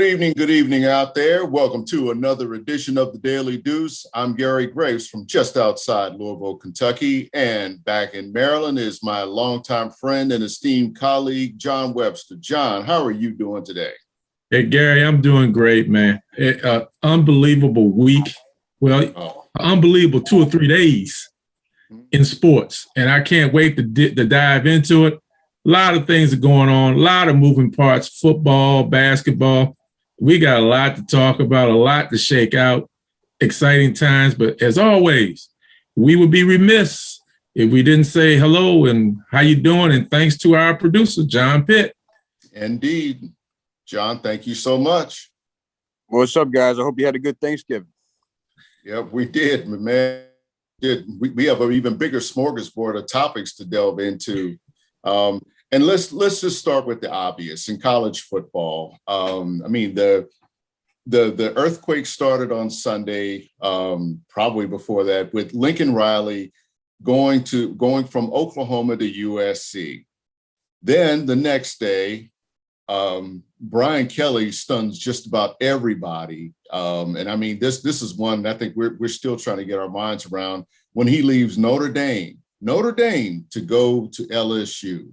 Good evening out there. Welcome to another edition of the Daily Deuce. I'm Gary Graves from just outside Louisville, Kentucky, and back in Maryland is my longtime friend and esteemed colleague, John Webster. John, how are you doing today? Hey, Gary, I'm doing great, man. Unbelievable week. Well, unbelievable 2 or 3 days in sports, and I can't wait to dive into it. A lot of things are going on, a lot of moving parts, football, basketball. We got a lot to talk about, a lot to shake out, exciting times. But as always, we would be remiss if we didn't say hello and how you doing, and thanks to our producer, John Pitt. Indeed. John, thank you so much. What's up, guys? I hope you had a good Thanksgiving. Yeah, we did, man. We have an even bigger smorgasbord of topics to delve into. And let's just start with the obvious in college football. The earthquake started on Sunday, probably before that, with Lincoln Riley going from Oklahoma to USC. Then the next day, Brian Kelly stuns just about everybody. This is one I think we're still trying to get our minds around when he leaves Notre Dame to go to LSU.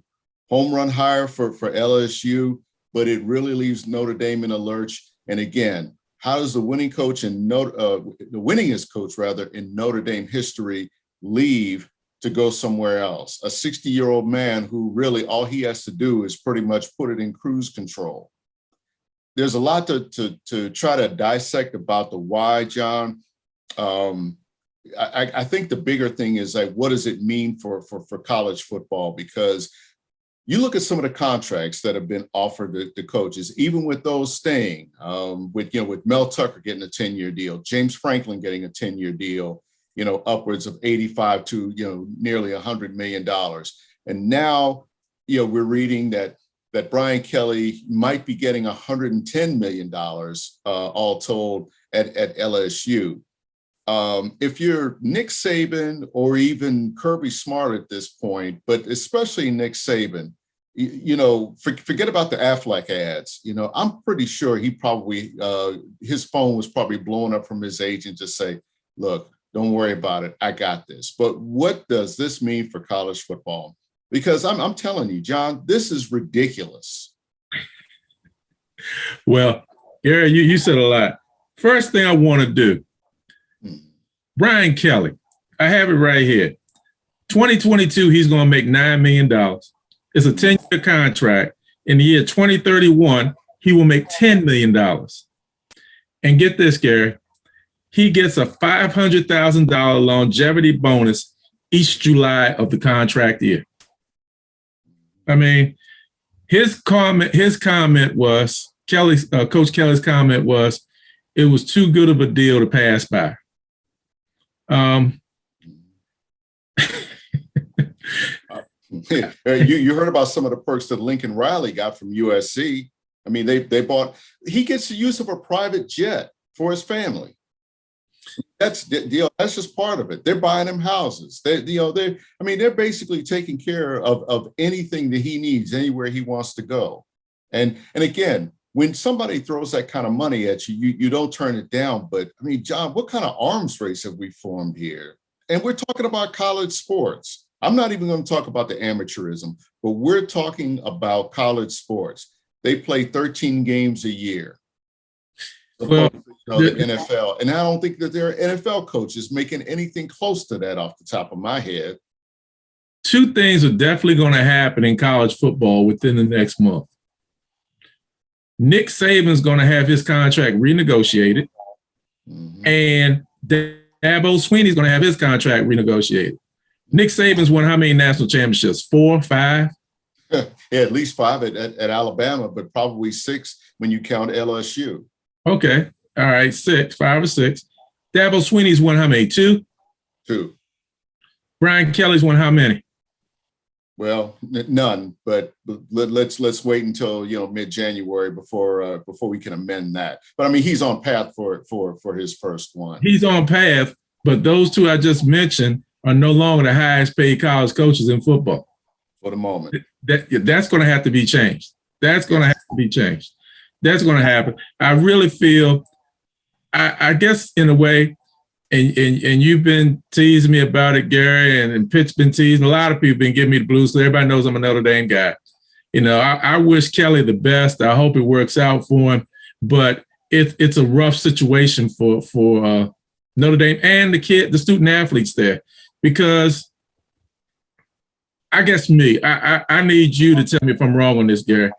Home run hire for LSU, but it really leaves Notre Dame in a lurch. And again, how does the winning coach and the winningest coach rather in Notre Dame history leave to go somewhere else? A 60-year-old man who really all he has to do is pretty much put it in cruise control. There's a lot to try to dissect about the why, John. I think the bigger thing is like, what does it mean for college football? Because you look at some of the contracts that have been offered to coaches, even with those staying, with Mel Tucker getting a 10-year deal, James Franklin getting a 10-year deal, upwards of 85 to, nearly $100 million. And now, we're reading that Brian Kelly might be getting $110 million all told at LSU. If you're Nick Saban or even Kirby Smart at this point, but especially Nick Saban, forget about the Affleck ads. I'm pretty sure he probably, his phone was probably blowing up from his agent to say, look, don't worry about it. I got this. But what does this mean for college football? Because I'm telling you, John, this is ridiculous. Well, Gary, you said a lot. First thing I want to do, Brian Kelly, I have it right here. 2022, he's going to make $9 million. It's a 10-year contract. In the year 2031, he will make $10 million. And get this, Gary, he gets a $500,000 longevity bonus each July of the contract year. His comment was, Coach Kelly's comment was, it was too good of a deal to pass by. You heard about some of the perks that Lincoln Riley got from USC. He gets the use of a private jet for his family. That's just part of it. They're buying him houses. They're basically taking care of anything that he needs, anywhere he wants to go. And again, when somebody throws that kind of money at you, you don't turn it down. But John, what kind of arms race have we formed here? And we're talking about college sports. I'm not even going to talk about the amateurism, but we're talking about college sports. They play 13 games a year. The NFL. And I don't think that there are NFL coaches making anything close to that off the top of my head. 2 things are definitely going to happen in college football within the next month. Nick Saban's going to have his contract renegotiated, and Dabo Swinney's going to have his contract renegotiated. Nick Saban's won how many national championships? 4, 5? Yeah, at least 5 at Alabama, but probably 6 when you count LSU. Okay. All right. 5 or 6. Dabo Swinney's won how many? 2? 2. Brian Kelly's won how many? Well, none, but let's wait until mid-January before we can amend that. But he's on path for his first one. He's on path, but those 2 I just mentioned are no longer the highest paid college coaches in football. For the moment. That's going to have to be changed. That's going to have to be changed. That's going to happen. I really feel, I guess in a way, and you've been teasing me about it, Gary, and Pitt's been teasing. A lot of people been giving me the blues, so everybody knows I'm a Notre Dame guy. You know, I wish Kelly the best. I hope it works out for him, but it's a rough situation for Notre Dame and the student athletes there, because I guess I need you to tell me if I'm wrong on this, Gary.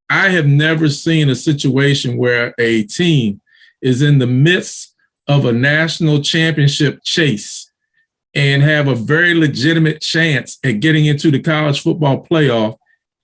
I have never seen a situation where a team is in the midst of a national championship chase and have a very legitimate chance at getting into the college football playoff,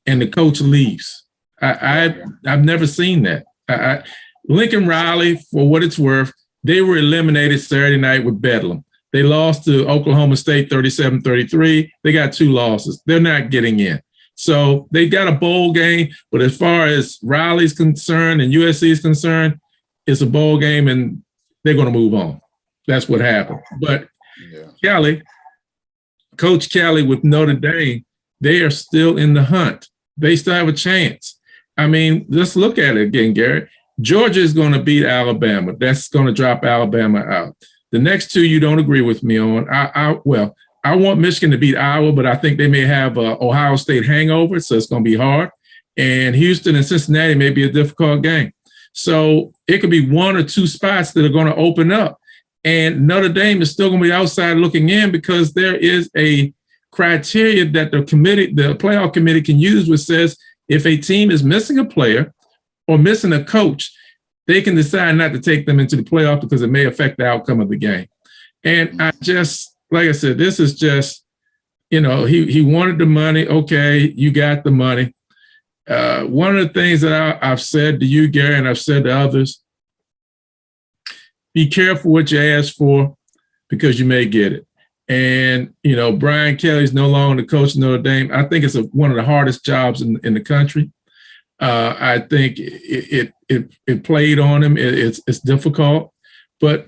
and the coach leaves. I've never seen that. Lincoln Riley, for what it's worth, they were eliminated Saturday night with Bedlam. They lost to Oklahoma State 37-33. They got 2 losses. They're not getting in. So they got a bowl game, but as far as Riley's concerned and USC is concerned, it's a bowl game and they're going to move on. That's what happened. But Kelly, Coach Kelly with Notre Dame, they are still in the hunt. They still have a chance. I mean, let's look at it again, Gary. Georgia is going to beat Alabama. That's going to drop Alabama out. The next 2 you don't agree with me on. I want Michigan to beat Iowa, but I think they may have a Ohio State hangover, so it's going to be hard. And Houston and Cincinnati may be a difficult game. So it could be 1 or 2 spots that are going to open up. And Notre Dame is still going to be outside looking in, because there is a criteria that the playoff committee can use, which says if a team is missing a player or missing a coach, they can decide not to take them into the playoff because it may affect the outcome of the game. And like I said, this is just, he wanted the money. Okay, you got the money. One of the things that I've said to you, Gary, and I've said to others, be careful what you ask for, because you may get it. And, Brian Kelly's no longer the coach of Notre Dame. I think it's one of the hardest jobs in the country. I think it played on him. It's difficult. But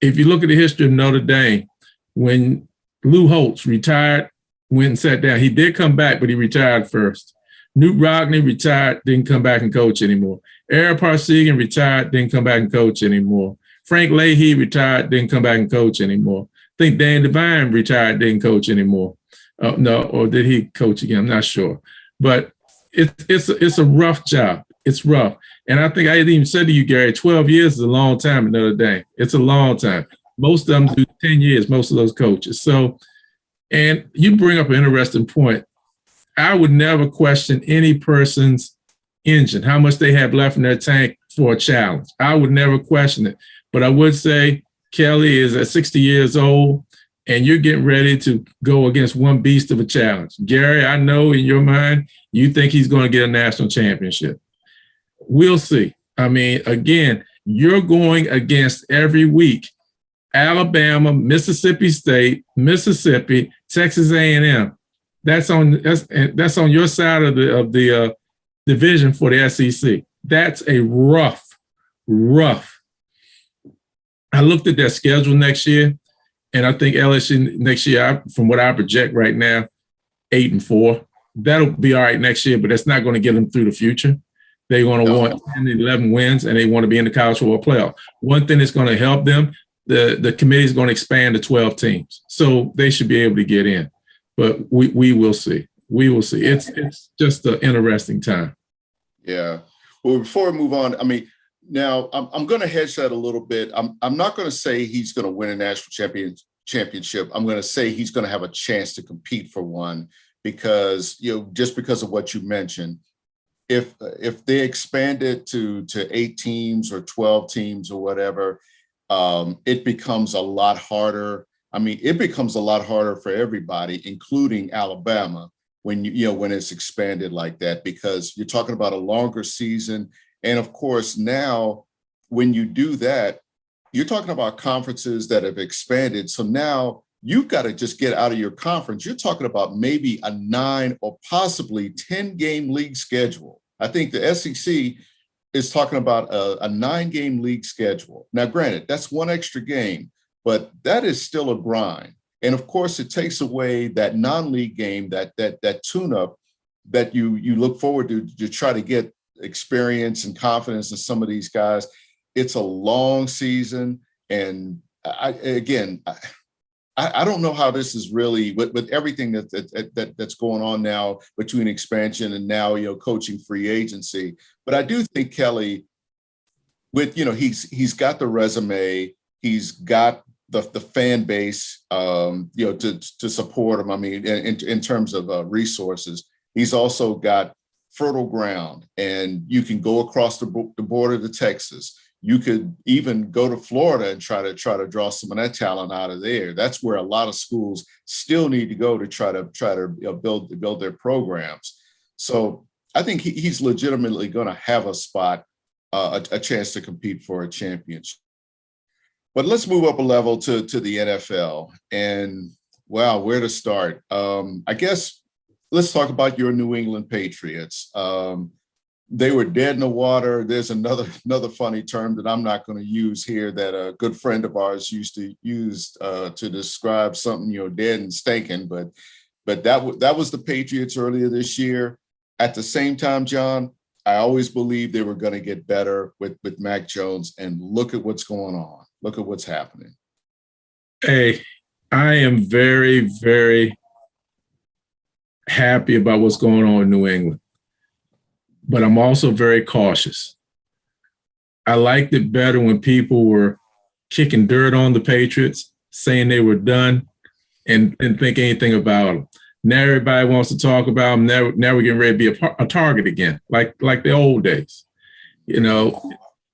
if you look at the history of Notre Dame, when Lou Holtz retired, went and sat down, he did come back, but he retired first. Newt Rogney retired, didn't come back and coach anymore. Eric Parsegian retired, didn't come back and coach anymore. Frank Leahy retired, didn't come back and coach anymore. I think Dan Devine retired, didn't coach anymore. No, or did he coach again? I'm not sure. But it's a rough job. It's rough. And I think I even said to you, Gary, 12 years is a long time at Notre Dame. It's a long time. Most of them do 10 years, most of those coaches. So, and you bring up an interesting point. I would never question any person's engine, how much they have left in their tank for a challenge. I would never question it. But I would say Kelly is at 60 years old, and you're getting ready to go against one beast of a challenge. Gary, I know in your mind, you think he's going to get a national championship. We'll see. I mean, again, you're going against every week Alabama, Mississippi State, Mississippi, Texas A&M. That's on your side of the division for the SEC. That's a rough. I looked at their schedule next year, and I think LSU next year, from what I project right now, 8-4. That'll be all right next year, but that's not going to get them through the future. They're going to want 10-11 wins, and they want to be in the college football playoff. One thing that's going to help them, the committee is going to expand to 12 teams, so they should be able to get in. But we will see. We will see. It's just an interesting time. Yeah. Well, before we move on, I mean, now I'm going to hedge that a little bit. I'm not going to say he's going to win a national championship. I'm going to say he's going to have a chance to compete for one, because just because of what you mentioned. If they expand it to 8 teams or 12 teams or whatever, it becomes a lot harder. I mean, it becomes a lot harder for everybody, including Alabama, when when it's expanded like that, because you're talking about a longer season. And of course, now when you do that, you're talking about conferences that have expanded. So now you've got to just get out of your conference. You're talking about maybe a 9 or possibly 10-game league schedule. I think the SEC is talking about a 9-game league schedule. Now, granted, that's one extra game, but that is still a grind. And of course, it takes away that non-league game, that tune-up that you look forward to try to get experience and confidence in some of these guys. It's a long season. And I don't know how this is really with everything that's going on now between expansion and now, coaching free agency. But I do think Kelly, with, he's got the resume, he's got the fan base, to support him. I mean, in terms of resources, he's also got fertile ground, and you can go across the border to Texas. You could even go to Florida and try to draw some of that talent out of there. That's where a lot of schools still need to go to try to build their programs. So I think he's legitimately going to have a spot, a chance to compete for a championship. But let's move up a level to the NFL. And wow, where to start? I guess let's talk about your New England Patriots. They were dead in the water. There's another funny term that I'm not going to use here that a good friend of ours used to use to describe something, dead and stinking. But that was the Patriots earlier this year. At the same time, John, I always believed they were going to get better with Mac Jones. And look at what's going on. Look at what's happening. Hey, I am very, very happy about what's going on in New England. But I'm also very cautious. I liked it better when people were kicking dirt on the Patriots, saying they were done, and think anything about them. Now everybody wants to talk about them. Now we're getting ready to be a target again, like the old days. They're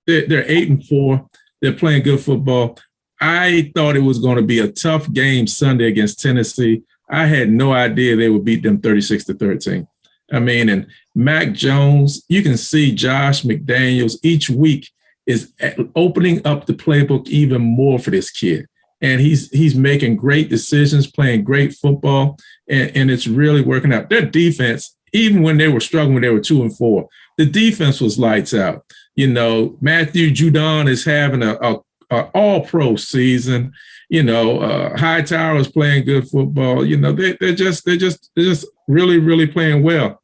8-4. They're playing good football. I thought it was going to be a tough game Sunday against Tennessee. I had no idea they would beat them 36-13. I mean, and Mac Jones, you can see Josh McDaniels each week is opening up the playbook even more for this kid. And he's making great decisions, playing great football, and it's really working out. Their defense, even when they were struggling, they were 2-4. The defense was lights out. Matthew Judon is having a all-pro season. Hightower is playing good football. They're just really, really playing well.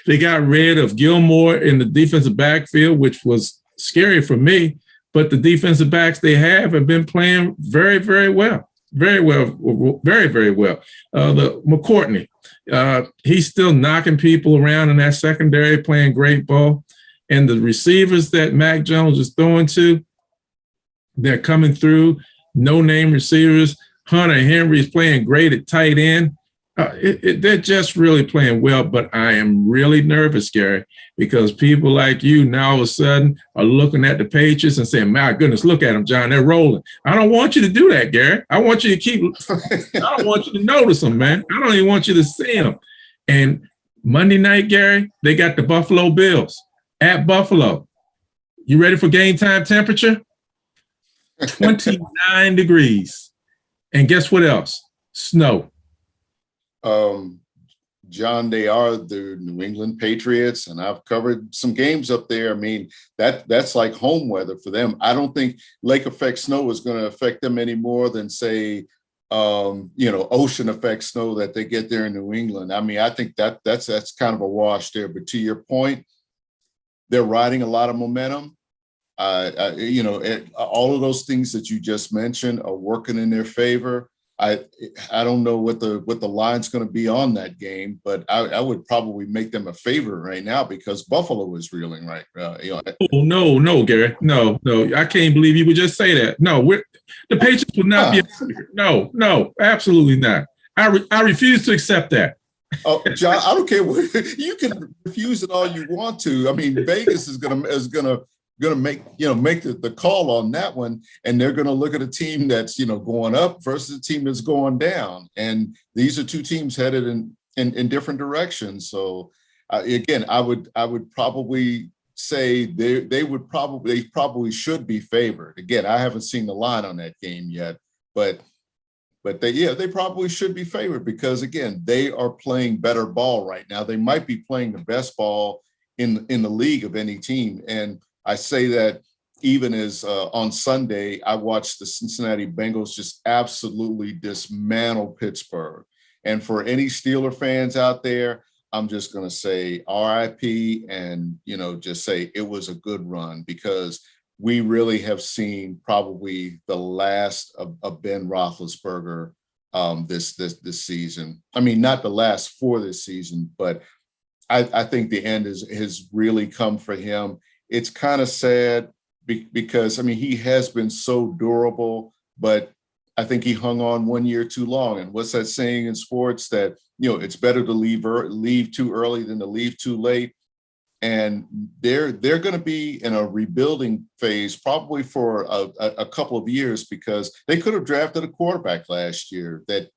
They got rid of Gilmore in the defensive backfield, which was scary for me. But the defensive backs they have been playing very, very well. Very well, very, very well. The McCourtney, he's still knocking people around in that secondary, playing great ball. And the receivers that Mac Jones is throwing to, they're coming through. No-name receivers. Hunter Henry is playing great at tight end. They're just really playing well, but I am really nervous, Gary, because people like you now all of a sudden are looking at the Patriots and saying, my goodness, look at them, John, they're rolling. I don't want you to do that, Gary. I want you to I don't want you to notice them, man. I don't even want you to see them. And Monday night, Gary, they got the Buffalo Bills at Buffalo. You ready for game time temperature? 29 degrees. And guess what else? Snow. John, they are the New England Patriots, and I've covered some games up there. I mean, that's like home weather for them. I don't think lake effect snow is going to affect them any more than, say, ocean effect snow that they get there in New England. I mean, I think that's kind of a wash there. But to your point, they're riding a lot of momentum. All of those things that you just mentioned are working in their favor. I don't know what the line's going to be on that game, but I would probably make them a favorite right now because Buffalo is reeling right. Oh no, Gary, no, I can't believe you would just say that. No, the Patriots will not be a favorite. No, absolutely not. I refuse to accept that. Oh, John, I don't care what you can refuse it all you want to. I mean, Vegas is gonna make the call on that one, and they're gonna look at a team that's going up versus a team that's going down, and these are two teams headed in different directions. So again, I would probably say they probably should be favored. Again, I haven't seen the line on that game yet, but they probably should be favored because again, they are playing better ball right now. They might be playing the best ball in the league of any team, and I say that even as on Sunday, I watched the Cincinnati Bengals just absolutely dismantle Pittsburgh. And for any Steeler fans out there, I'm just going to say RIP and, just say it was a good run, because we really have seen probably the last of Ben Roethlisberger this season. I mean, not the last for this season, but I think the end has really come for him. It's kind of sad because, I mean, he has been so durable, but I think he hung on 1 year too long. And what's that saying in sports that, it's better to leave too early than to leave too late. And they're going to be in a rebuilding phase probably for a couple of years, because they could have drafted a quarterback last year that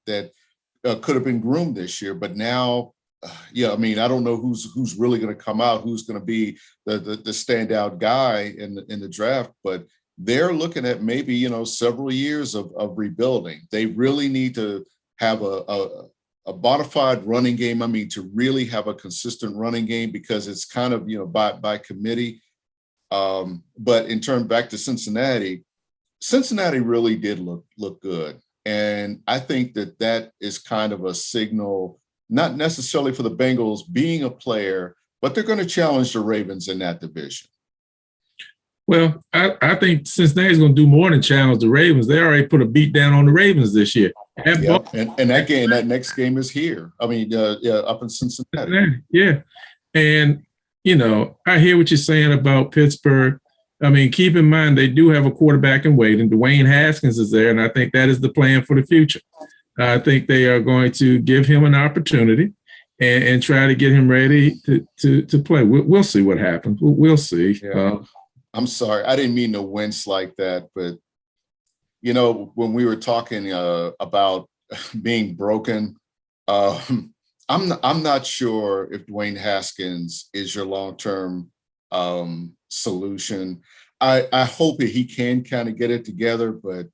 could have been groomed this year. But now, I mean, I don't know who's really going to come out, who's going to be the standout guy in the draft, but they're looking at maybe, several years of rebuilding. They really need to have a bona fide running game. I mean, to really have a consistent running game, because it's kind of, by committee. But in turn, back to Cincinnati really did look good. And I think that is kind of a signal, not necessarily for the Bengals being a player, but they're going to challenge the Ravens in that division. Well, I think Cincinnati's going to do more than challenge the Ravens. They already put a beat down on the Ravens this year. Yep. And that next game is here. I mean, up in Cincinnati. Yeah. And, I hear what you're saying about Pittsburgh. I mean, keep in mind, they do have a quarterback in waiting. Dwayne Haskins is there, and I think that is the plan for the future. I think they are going to give him an opportunity and try to get him ready to play. We'll see what happens. We'll see. Yeah. I'm sorry, I didn't mean to wince like that, but when we were talking about being broken, I'm not sure if Dwayne Haskins is your long-term solution. I hope that he can kind of get it together, but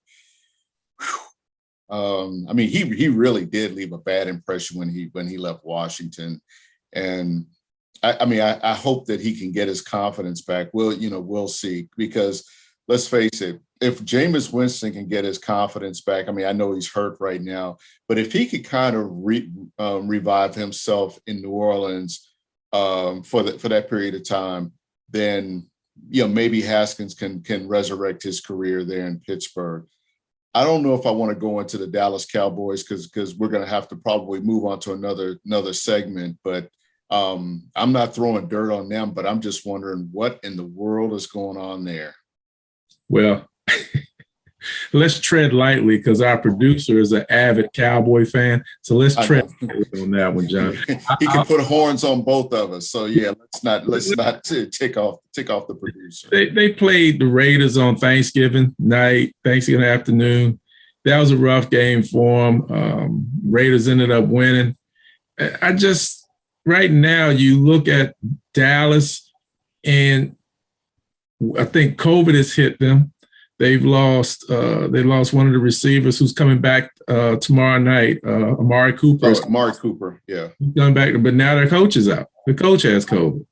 I mean, he really did leave a bad impression when he left Washington, and I hope that he can get his confidence back. We'll see, because let's face it, if Jameis Winston can get his confidence back, I mean, I know he's hurt right now, but if he could kind of revive himself in New Orleans for that period of time, then maybe Haskins can resurrect his career there in Pittsburgh. I don't know if I want to go into the Dallas Cowboys because we're going to have to probably move on to another segment, but I'm not throwing dirt on them, but I'm just wondering what in the world is going on there. Well, let's tread lightly, because our producer is an avid Cowboy fan. So let's tread lightly on that one, John. He can put horns on both of us. So yeah, let's not take off the producer. They played the Raiders on Thanksgiving night, Thanksgiving afternoon. That was a rough game for them. Raiders ended up winning. Right now, you look at Dallas, and I think COVID has hit them. They lost one of the receivers who's coming back tomorrow night, Amari Cooper. Amari Cooper, yeah. Coming back, but now their coach is out. The coach has COVID,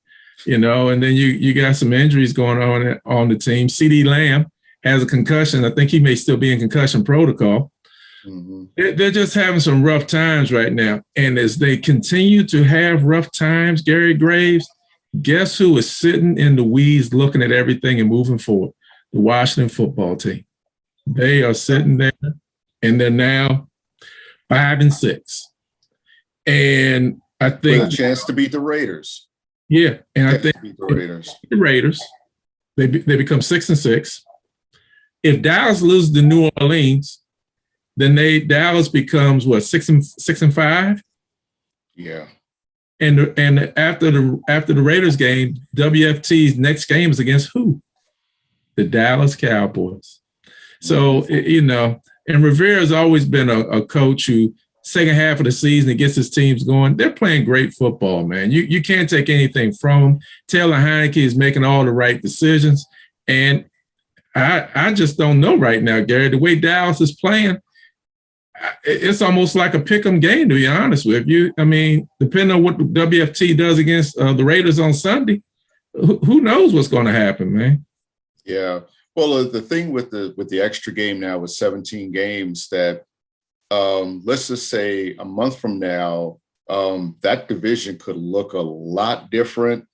and then you got some injuries going on the team. CeeDee Lamb has a concussion. I think he may still be in concussion protocol. Mm-hmm. They're just having some rough times right now. And as they continue to have rough times, Gary Graves, guess who is sitting in the weeds looking at everything and moving forward? The Washington football team. They are sitting there, and they're now 5-6. And I think with a chance to beat the Raiders. Yeah, and I think beat the Raiders, they become 6-6. If Dallas loses to New Orleans, then Dallas becomes 6-5. Yeah. And after the Raiders game, WFT's next game is against who? The Dallas Cowboys. So, and Rivera's always been a coach who second half of the season that gets his teams going. They're playing great football, man. You can't take anything from them. Taylor Heineke is making all the right decisions. And I just don't know right now, Gary, the way Dallas is playing, it's almost like a pick'em game, to be honest with you. I mean, depending on what the WFT does against the Raiders on Sunday, who knows what's going to happen, man? Yeah. Well, the thing with the extra game now with 17 games that let's just say a month from now, that division could look a lot different.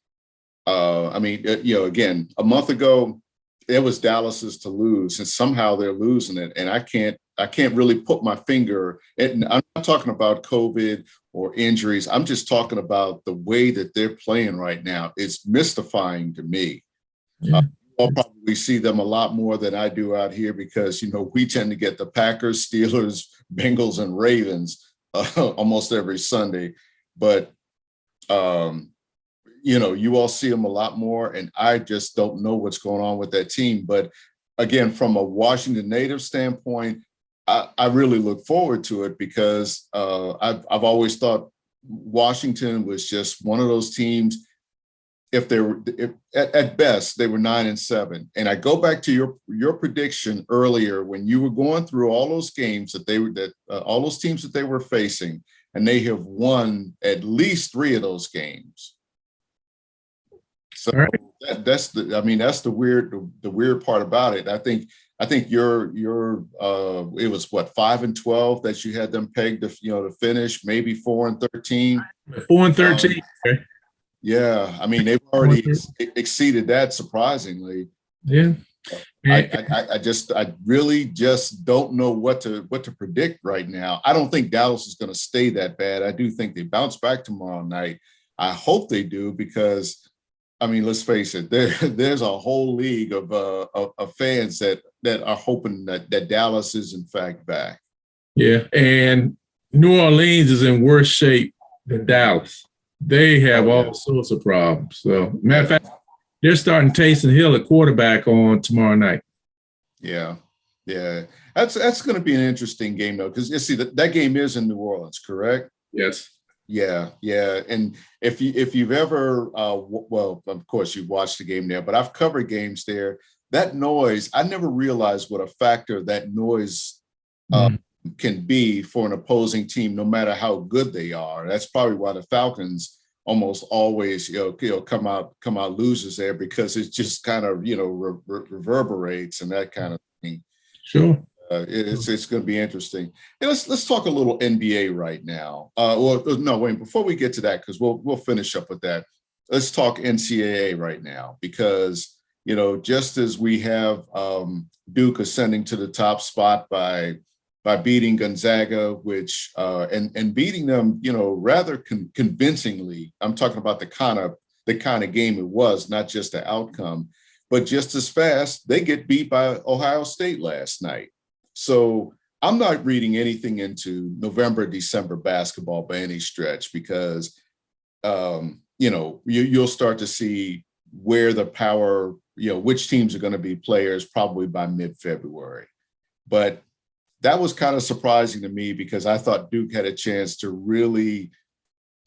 Again, a month ago, it was Dallas's to lose, and somehow they're losing it. And I can't really put my finger. And I'm not talking about COVID or injuries. I'm just talking about the way that they're playing right now. It's mystifying to me. Yeah. I'll probably see them a lot more than I do out here because, we tend to get the Packers, Steelers, Bengals, and Ravens almost every Sunday. But, you all see them a lot more, and I just don't know what's going on with that team. But again, from a Washington native standpoint, I really look forward to it because I've always thought Washington was just one of those teams. If at best they were 9-7, and I go back to your prediction earlier when you were going through all those games all those teams that they were facing, and they have won at least 3 of those games. So right. that's the weird part about it. I think your it was what 5-12 that you had them pegged to finish, maybe 4-13. 4-13. Yeah, they've already exceeded that surprisingly. Yeah, I really just don't know what to predict right now. I don't think Dallas is going to stay that bad. I do think they bounce back tomorrow night. I hope they do because, let's face it, there's a whole league of fans that are hoping that Dallas is in fact back. Yeah, and New Orleans is in worse shape than Dallas. They have all sorts of problems. So, matter of fact, they're starting Taysom Hill at quarterback on tomorrow night. Yeah. That's going to be an interesting game, though, because you see that game is in New Orleans, correct? Yes. Yeah. And if you've ever, well, of course you've watched the game there, but I've covered games there. That noise, I never realized what a factor that noise can be for an opposing team, no matter how good they are. That's probably why the Falcons almost always, come out losers there, because it just kind of, reverberates and that kind of thing. Sure. It's going to be interesting. And let's talk a little NBA right now. Before we get to that, because we'll finish up with that. Let's talk NCAA right now, because just as we have Duke ascending to the top spot by beating Gonzaga, which and beating them, rather convincingly. I'm talking about the kind of game it was, not just the outcome, but just as fast they get beat by Ohio State last night. So I'm not reading anything into November, December basketball by any stretch, because you'll start to see where the power, which teams are going to be players probably by mid-February. But that was kind of surprising to me, because I thought Duke had a chance to really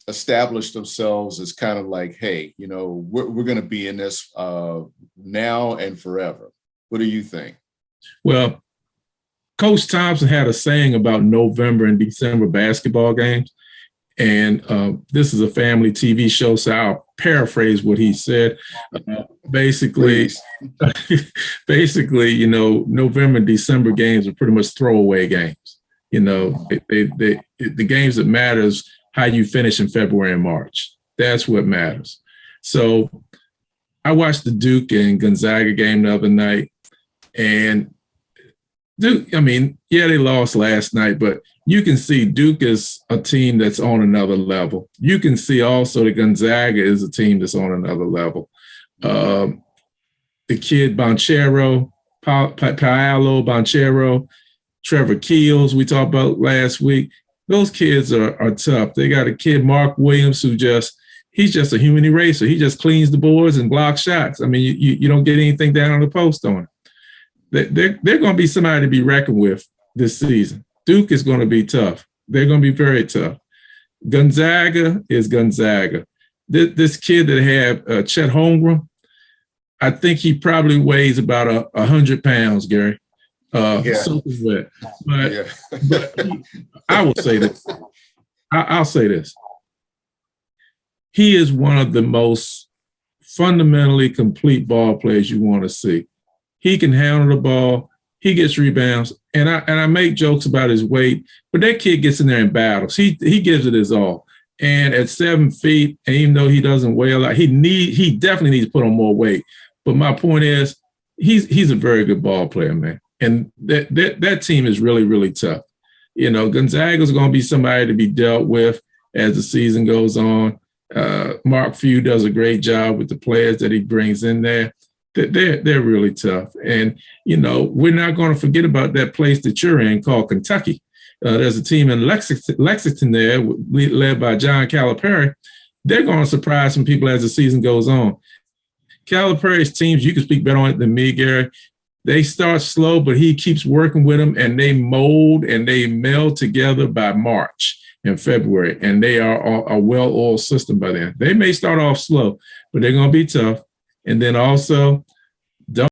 establish themselves as kind of like, hey, we're going to be in this now and forever. What do you think? Well, Coach Thompson had a saying about November and December basketball games. And this is a family TV show, so I'll paraphrase what he said. Basically, November and December games are pretty much throwaway games. The games that matter is how you finish in February and March. That's what matters. So I watched the Duke and Gonzaga game the other night, and Duke, they lost last night, but you can see Duke is a team that's on another level. You can see also that Gonzaga is a team that's on another level. The kid Paolo Banchero, Trevor Keels, we talked about last week. Those kids are tough. They got a kid, Mark Williams, he's just a human eraser. He just cleans the boards and blocks shots. You don't get anything down on the post on him. They're going to be somebody to be reckoned with this season. Duke is going to be tough. They're going to be very tough. Gonzaga is Gonzaga. This kid that had Chet Holmgren, I think he probably weighs about 100 pounds, Gary. Soaking wet. But I will say this. I'll say this. He is one of the most fundamentally complete ball players you want to see. He can handle the ball. He gets rebounds, and I make jokes about his weight, but that kid gets in there and battles. He gives it his all. And at 7 feet, and even though he doesn't weigh a lot, he definitely needs to put on more weight. But my point is, he's a very good ball player, man. And that team is really, really tough. You know, Gonzaga's going to be somebody to be dealt with as the season goes on. Mark Few does a great job with the players that he brings in there. They're really tough. And, you know, we're not going to forget about that place that you're in called Kentucky. There's a team in Lexington there, led by John Calipari. They're going to surprise some people as the season goes on. Calipari's teams, you can speak better on it than me, Gary. They start slow, but he keeps working with them, and they mold and they meld together by March and February, and they are a well-oiled system by then. They may start off slow, but they're going to be tough. And then also,